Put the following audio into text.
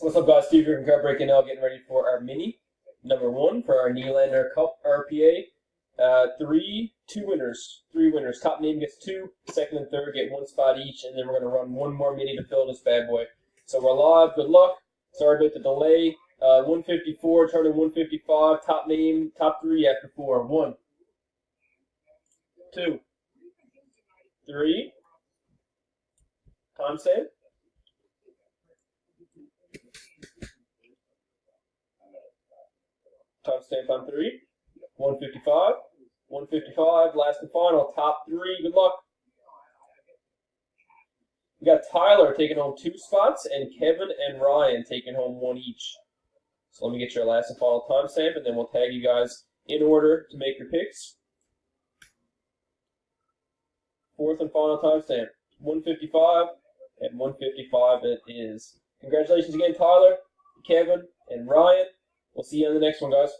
What's up, guys? Steve here from Card Breaking Now, getting ready for our mini number 1 for our Nylander Cup RPA. Three winners. Top name gets 2, second and third get 1 spot each, and then we're going to run 1 more mini to fill this bad boy. So we're live. Good luck. Sorry about the delay. 154 turning 155. Top name, top 3 after 4. 1, 2, 3. Timestamp. Timestamp on 3. 155. 155. Last and final. Top 3. Good luck. We got Tyler taking home 2 spots, and Kevin and Ryan taking home 1 each. So let me get your last and final timestamp, and then we'll tag you guys in order to make your picks. 4th and final timestamp. 155, and 155 it is. Congratulations again, Tyler, Kevin, and Ryan. We'll see you on the next one, guys.